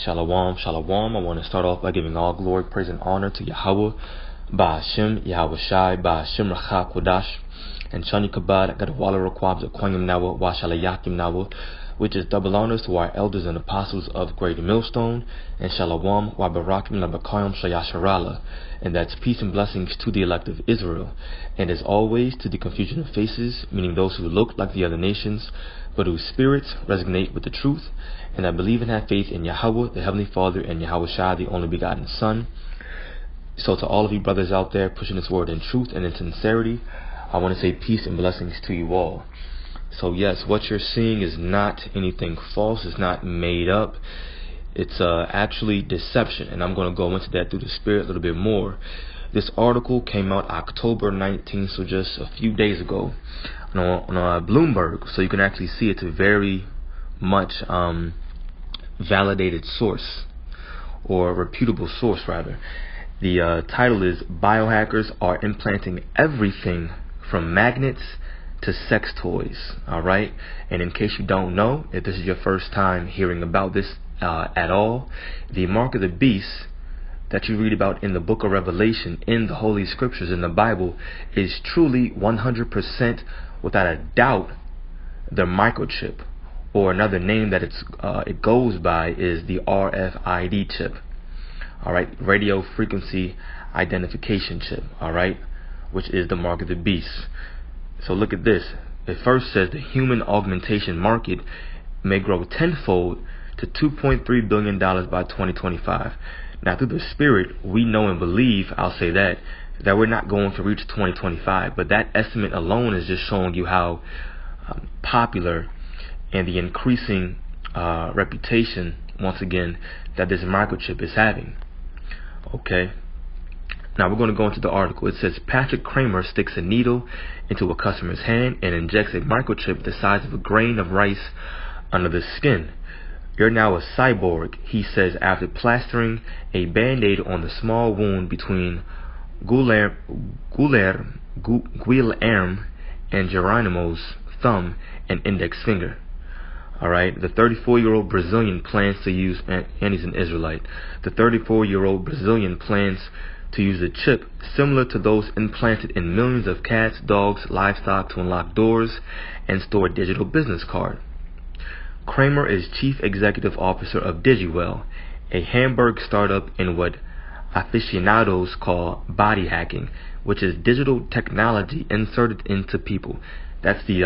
Shalom, shalom. I want to start off by giving all glory, praise, and honor to Yahweh, Ba'ashem, Yahweh Shai, Ba'ashem Racha Kodash, and Shani Kabad, Gadwala Rakwab, Zakwanyam Nawa, Washalayakim Nawa, which is double honors to our elders and apostles of Great Millstone, and Shalom, Wabarakim Labakayam Shayasharala, and that's peace and blessings to the elect of Israel, and as always to the confusion of faces, meaning those who look like the other nations, but whose spirits resonate with the truth, and I believe and have faith in Yahweh, the Heavenly Father, and Yahweh Shai, the only begotten Son. So to all of you brothers out there pushing this word in truth and in sincerity, I want to say peace and blessings to you all. So yes, what you're seeing is not anything false. It's not made up. It's actually deception, and I'm going to go into that through the Spirit a little bit more. This article came out October 19th, so just a few days ago, on Bloomberg. So you can actually see it's a very much validated source, or reputable source rather. The title is "Biohackers Are Implanting Everything from Magnets to Sex Toys." Alright, and in case you don't know, if this is your first time hearing about this at all, the mark of the beast that you read about in the book of Revelation, in the Holy Scriptures, in the Bible, is truly 100% without a doubt the microchip, or another name that it goes by is the RFID chip. Alright, radio frequency identification chip, alright, which is the mark of the beast. So look at this. It first says the human augmentation market may grow tenfold to $2.3 billion by 2025. Now through the Spirit, we know and believe, I'll say that we're not going to reach 2025, but that estimate alone is just showing you how popular and the increasing reputation, once again, that this microchip is having. Okay. Now we're going to go into the article. It says Patrick Kramer sticks a needle into a customer's hand and injects a microchip the size of a grain of rice under the skin. "You're now a cyborg," he says after plastering a band-aid on the small wound between Guilherme and Geronimo's thumb and index finger. Alright, the 34-year-old Brazilian plans to use, and he's an Israelite, the 34-year-old Brazilian plans to use a chip similar to those implanted in millions of cats, dogs, livestock to unlock doors and store a digital business card. Kramer is chief executive officer of DigiWell, a Hamburg startup in what aficionados call body hacking, which is digital technology inserted into people. That's the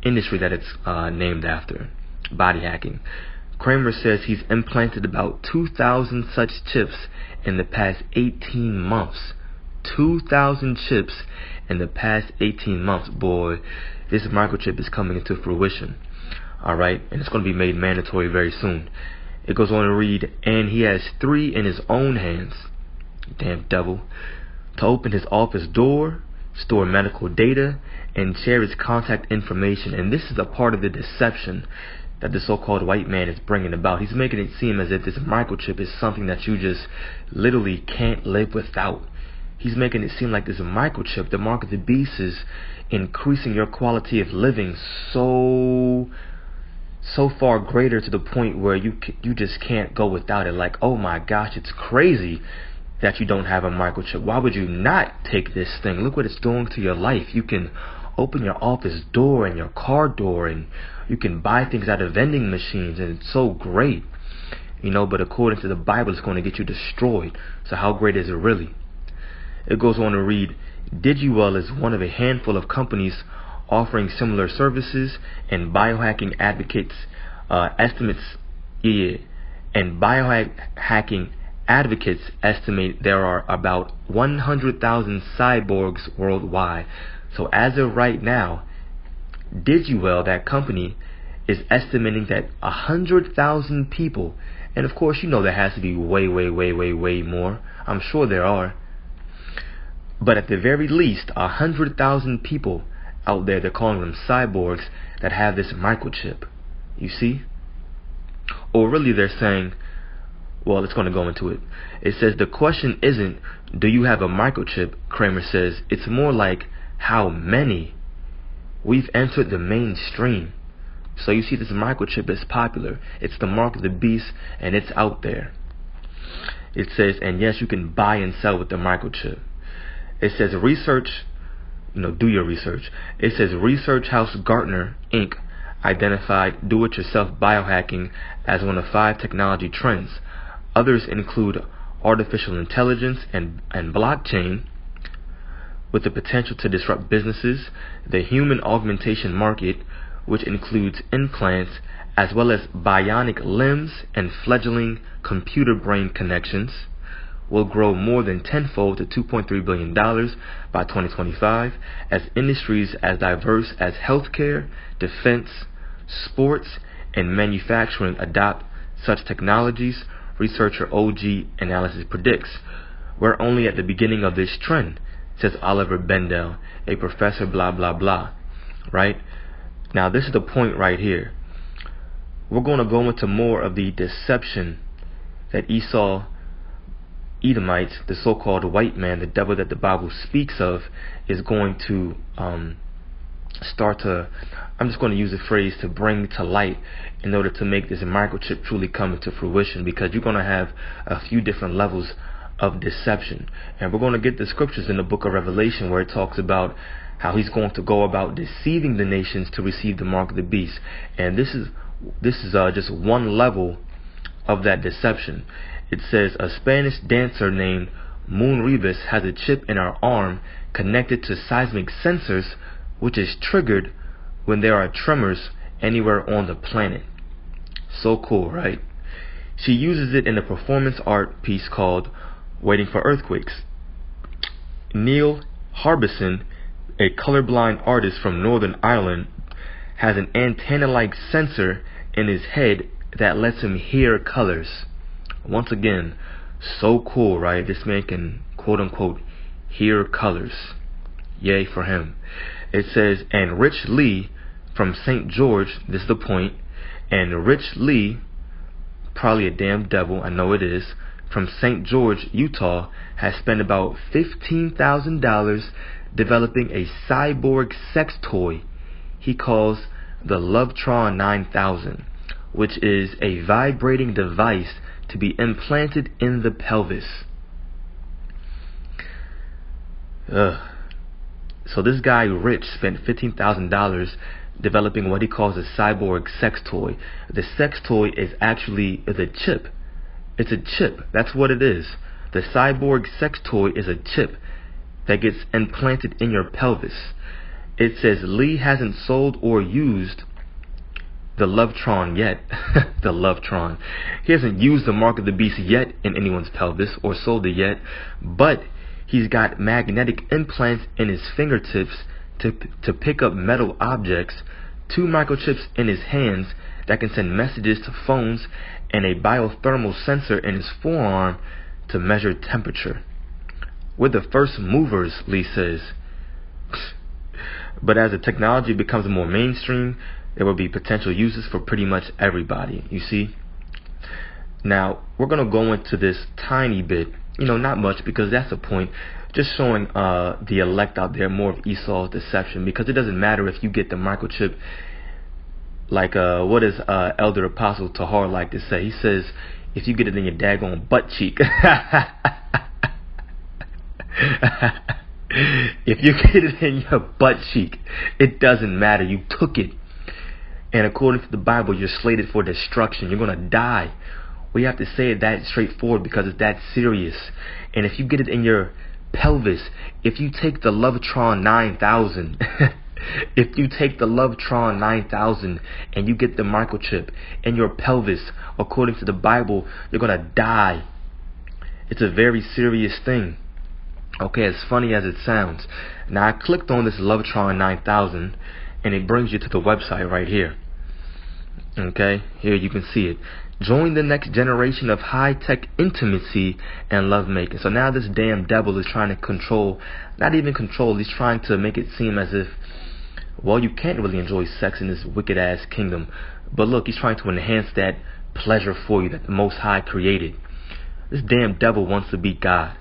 industry that it's named after, body hacking. Kramer says he's implanted about 2,000 such chips in the past 18 months. 2,000 chips in the past 18 months. Boy, this microchip is coming into fruition. Alright, and it's going to be made mandatory very soon. It goes on to read, and he has 3 in his own hands, damn devil, to open his office door, store medical data, and share his contact information. And this is a part of the deception that the so-called white man is bringing about. He's making it seem as if this microchip is something that you just literally can't live without. He's making it seem like this microchip, the mark of the beast, is increasing your quality of living so far greater to the point where you just can't go without it. Like, oh my gosh, it's crazy that you don't have a microchip. Why would you not take this thing? Look what it's doing to your life. You can open your office door and your car door, and you can buy things out of vending machines, and it's so great, but according to the Bible, it's going to get you destroyed. So how great is it really? It goes on to read, DigiWell is one of a handful of companies offering similar services, and biohacking advocates estimate there are about 100,000 cyborgs worldwide. So as of right now, DigiWell, that company, is estimating that 100,000 people, and of course there has to be way more. I'm sure there are. But at the very least, 100,000 people out there, they're calling them cyborgs, that have this microchip. You see? Or really they're saying, well, it's going to go into it. It says the question isn't, do you have a microchip? Kramer says it's more like, how many? We've entered the mainstream. So you see this microchip is popular. It's the mark of the beast, and it's out there. It says, and yes, you can buy and sell with the microchip. It says research, do your research. It says Research House Gartner, Inc. identified do-it-yourself biohacking as one of 5 technology trends. Others include artificial intelligence and blockchain, with the potential to disrupt businesses, the human augmentation market, which includes implants, as well as bionic limbs and fledgling computer-brain connections, will grow more than tenfold to $2.3 billion by 2025 as industries as diverse as healthcare, defense, sports, and manufacturing adopt such technologies. Researcher OG Analysis predicts. We're only at the beginning of this trend, says Oliver Bendel, a professor blah blah blah. Right? Now this is the point right here. We're going to go into more of the deception that Esau, Edomites, the so-called white man, the devil that the Bible speaks of, is going to start to, I'm just going to use the phrase, to bring to light in order to make this microchip truly come into fruition, because you're going to have a few different levels of deception. And we're going to get the scriptures in the book of Revelation where it talks about how he's going to go about deceiving the nations to receive the mark of the beast. And this is just one level of that deception. It says a Spanish dancer named Moon Rivas has a chip in her arm connected to seismic sensors, which is triggered when there are tremors anywhere on the planet. So cool, right? She uses it in a performance art piece called Waiting for Earthquakes. Neil Harbison, a colorblind artist from Northern Ireland, has an antenna-like sensor in his head that lets him hear colors. Once again, so cool, right? This man can, quote-unquote, hear colors. Yay for him. It says, and Rich Lee from St. George, this is the point, and Rich Lee, probably a damn devil, I know it is, from St. George, Utah, has spent about $15,000 developing a cyborg sex toy he calls the Lovetron 9000, which is a vibrating device to be implanted in the pelvis. So this guy Rich spent $15,000 developing what he calls a cyborg sex toy. The sex toy is actually a chip. It's a chip. That's what it is. The cyborg sex toy is a chip that gets implanted in your pelvis. It says Lee hasn't sold or used the Lovetron yet. The Lovetron. He hasn't used the mark of the beast yet in anyone's pelvis or sold it yet, but he's got magnetic implants in his fingertips to pick up metal objects, 2 microchips in his hands that can send messages to phones, and a biothermal sensor in his forearm to measure temperature. We're the first movers, Lee says. But as the technology becomes more mainstream, there will be potential uses for pretty much everybody, you see. Now, we're going to go into this tiny bit, not much, because that's the point, just showing the elect out there more of Esau's deception, because it doesn't matter if you get the microchip, like what does Elder Apostle Tahar like to say? He says, if you get it in your daggone butt cheek. If you get it in your butt cheek, it doesn't matter. You took it. And according to the Bible, you're slated for destruction. You're going to die. We have to say it that straightforward because it's that serious. And if you get it in your pelvis, if you take the Lovetron 9000, if you take the Lovetron 9000 and you get the microchip in your pelvis, according to the Bible, you're going to die. It's a very serious thing. Okay, as funny as it sounds. Now I clicked on this Lovetron 9000 and it brings you to the website right here. Okay, here you can see it. Join the next generation of high-tech intimacy and lovemaking. So now this damn devil is trying to control, not even control, he's trying to make it seem as if, well, you can't really enjoy sex in this wicked-ass kingdom. But look, he's trying to enhance that pleasure for you that the Most High created. This damn devil wants to be God.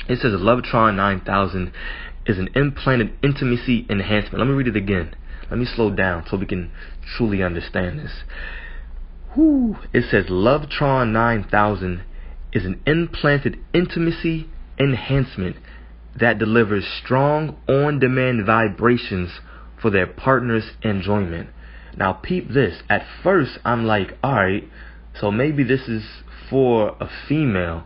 It says Lovetron 9000 is an implanted intimacy enhancement. Let me read it again. Let me slow down so we can truly understand this. Whew. It says Lovetron 9000 is an implanted intimacy enhancement that delivers strong on-demand vibrations for their partner's enjoyment. Now peep this. At first I'm like, alright, so maybe this is for a female.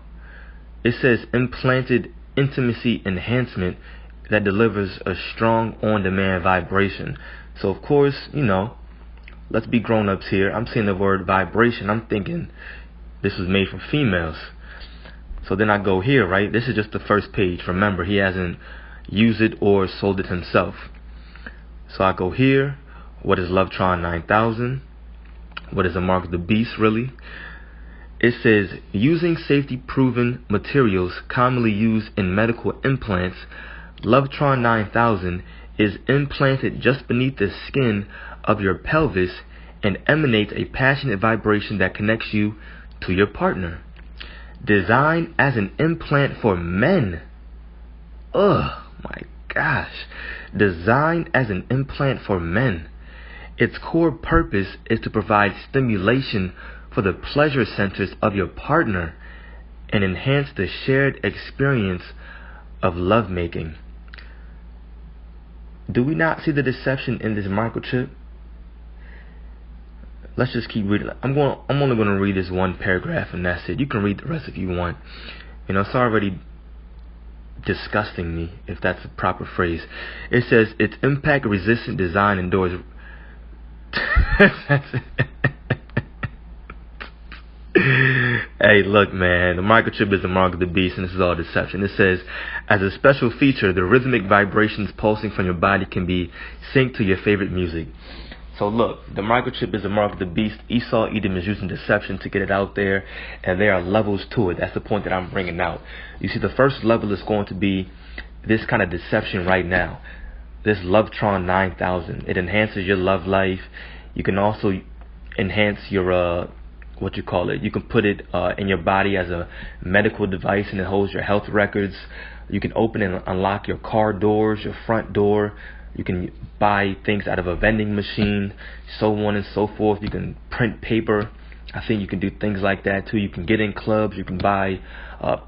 It says implanted intimacy enhancement that delivers a strong on-demand vibration. So of course, let's be grown-ups here. I'm seeing the word vibration. I'm thinking this was made for females. So then I go here, right? This is just the first page. Remember, he hasn't used it or sold it himself. So I go here. What is Lovetron 9000? What is a mark of the beast, really? It says, using safety-proven materials commonly used in medical implants, Lovetron 9000 is implanted just beneath the skin of your pelvis and emanates a passionate vibration that connects you to your partner. Designed as an implant for men. Oh my gosh. Designed as an implant for men. Its core purpose is to provide stimulation for the pleasure centers of your partner and enhance the shared experience of lovemaking. Do we not see the deception in this microchip? Let's just keep reading. I'm only going to read this one paragraph and that's it. You can read the rest if you want. It's already disgusting me, if that's a proper phrase. It says its impact resistant design endures Hey, look, man, the microchip is the mark of the beast, and this is all deception. It says, as a special feature, the rhythmic vibrations pulsing from your body can be synced to your favorite music. So look, the microchip is the mark of the beast. Esau Edom is using deception to get it out there, and there are levels to it. That's the point that I'm bringing out. You see, the first level is going to be this kind of deception right now. This Lovetron 9000. It enhances your love life. You can also enhance your you can put it in your body as a medical device, and it holds your health records. You can open and unlock your car doors, your front door. You can buy things out of a vending machine, so on and so forth. You can print paper. I think you can do things like that too. You can get in clubs. You can buy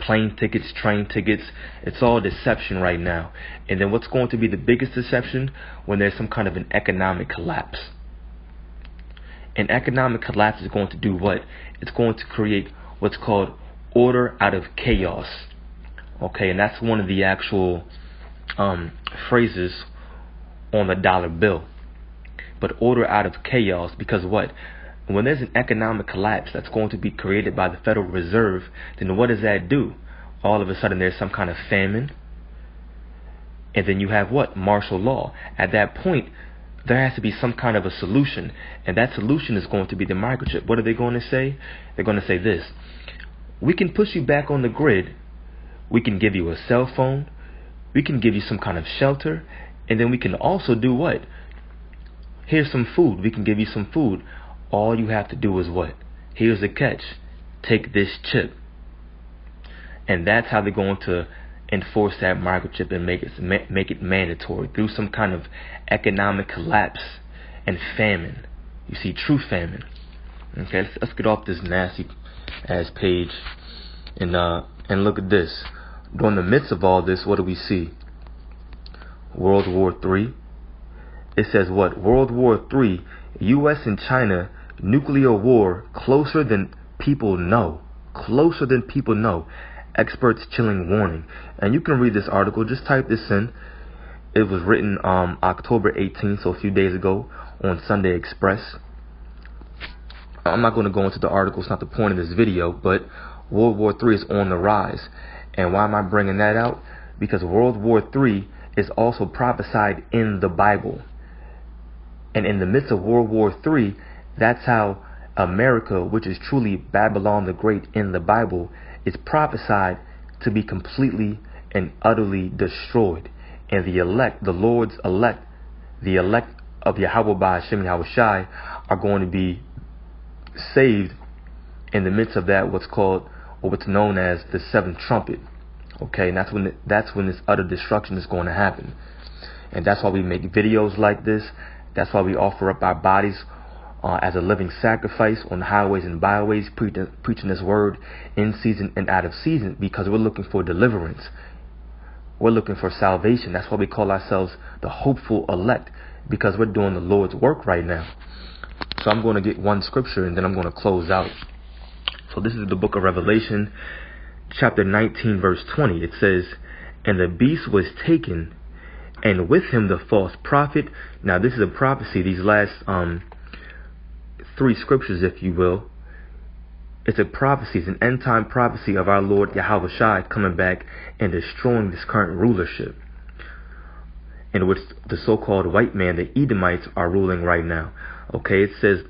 plane tickets, train tickets. It's all deception right now. And then what's going to be the biggest deception? When there's some kind of an economic collapse. An economic collapse is going to do what? It's going to create what's called order out of chaos. Okay, and that's one of the actual phrases on the dollar bill. But order out of chaos, because what? When there's an economic collapse that's going to be created by the Federal Reserve, then what does that do? All of a sudden there's some kind of famine. And then you have what? Martial law. At that point, there has to be some kind of a solution, and that solution is going to be the microchip. What are they going to say? They're going to say this: we can push you back on the grid, we can give you a cell phone, we can give you some kind of shelter, and then we can also do what? Here's some food. We can give you some food. All you have to do is what? Here's the catch: take this chip. And that's how they're going to enforce that microchip and make it mandatory through some kind of economic collapse and famine. You see, true famine. Okay, let's get off this nasty ass page and look at this. During the midst of all this, what do we see? World War III. It says what? World War III, U.S. and China, nuclear war, closer than people know. Closer than people know. Experts chilling warning. And you can read this article. Just type this in. It was written October 18th, so a few days ago, on Sunday Express. I'm not going to go into the article. It's not the point of this video. But World War III is on the rise. And why am I bringing that out? Because World War III is also prophesied in the Bible. And in the midst of World War III, that's how America, which is truly Babylon the Great in the Bible, is prophesied to be completely and utterly destroyed. And the elect, the Lord's elect, the elect of Yahweh by Hashem Yahushai, are going to be saved in the midst of that, what's called, or what's known as the seventh trumpet. Okay, and that's when this utter destruction is going to happen. And that's why we make videos like this. That's why we offer up our bodies as a living sacrifice on the highways and byways, preaching this word in season and out of season, because we're looking for deliverance. We're looking for salvation. That's why we call ourselves the hopeful elect, because we're doing the Lord's work right now. So I'm going to get one scripture and then I'm going to close out. So this is the book of Revelation, chapter 19, verse 20. It says, "And the beast was taken, and with him the false prophet." Now this is a prophecy. These last three scriptures, if you will, it's a prophecy. It's an end time prophecy of our Lord Yahushua coming back and destroying this current rulership, in which the so-called white man, the Edomites, are ruling right now. Okay, it says,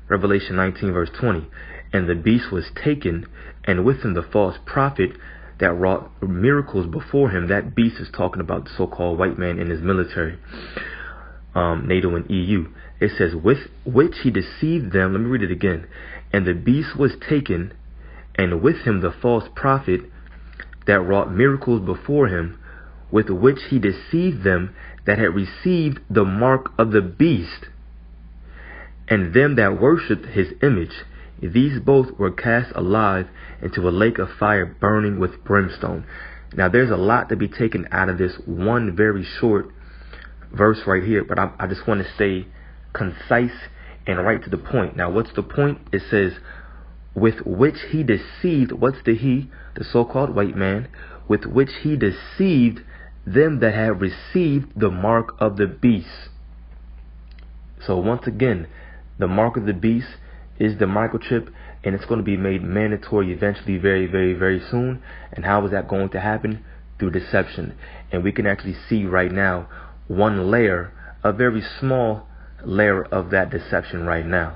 Revelation 19, verse 20, "And the beast was taken, and with him the false prophet that wrought miracles before him." That beast is talking about the so-called white man and his military, NATO and EU. It says, "With which he deceived them." Let me read it again. "And the beast was taken, and with him the false prophet that wrought miracles before him, with which he deceived them that had received the mark of the beast, and them that worshipped his image. These both were cast alive into a lake of fire burning with brimstone." Now there's a lot to be taken out of this one very short verse right here, but I just want to stay concise and right to the point. Now what's the point? It says, "With which he deceived," what's the he? The so-called white man. "With which he deceived them that have received the mark of the beast." So once again, the mark of the beast is the microchip, and it's going to be made mandatory eventually, very, very, very soon. And how is that going to happen? Through deception. And we can actually see right now one layer, a very small layer of that deception right now,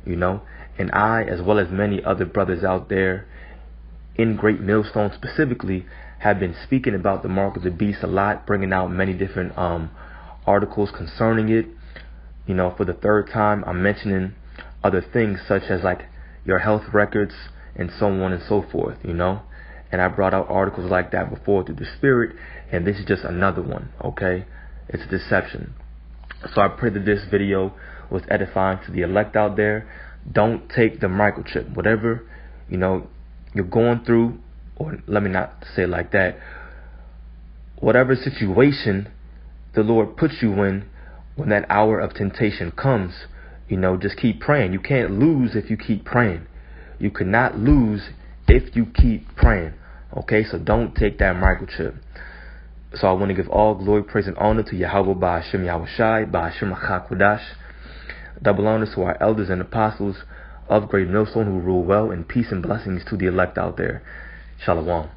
and I, as well as many other brothers out there in Great Millstone specifically, have been speaking about the mark of the beast a lot, bringing out many different articles concerning it. For the third time, I'm mentioning other things such as like your health records and so on and so forth, and I brought out articles like that before through the Spirit, and this is just another one. Okay, it's a deception. So I pray that this video was edifying to the elect out there. Don't take the microchip. Whatever you're going through, or let me not say it like that, whatever situation the Lord puts you in, when that hour of temptation comes, just keep praying. You can't lose if you keep praying. You cannot lose if you keep praying. Okay, so don't take that microchip. So I want to give all glory, praise, and honor to Yahweh Ba'ashem Yahushai, Ba'ashem HaKadosh. Double honors to our elders and apostles of Great Millstone who rule well, and peace and blessings to the elect out there. Shalom.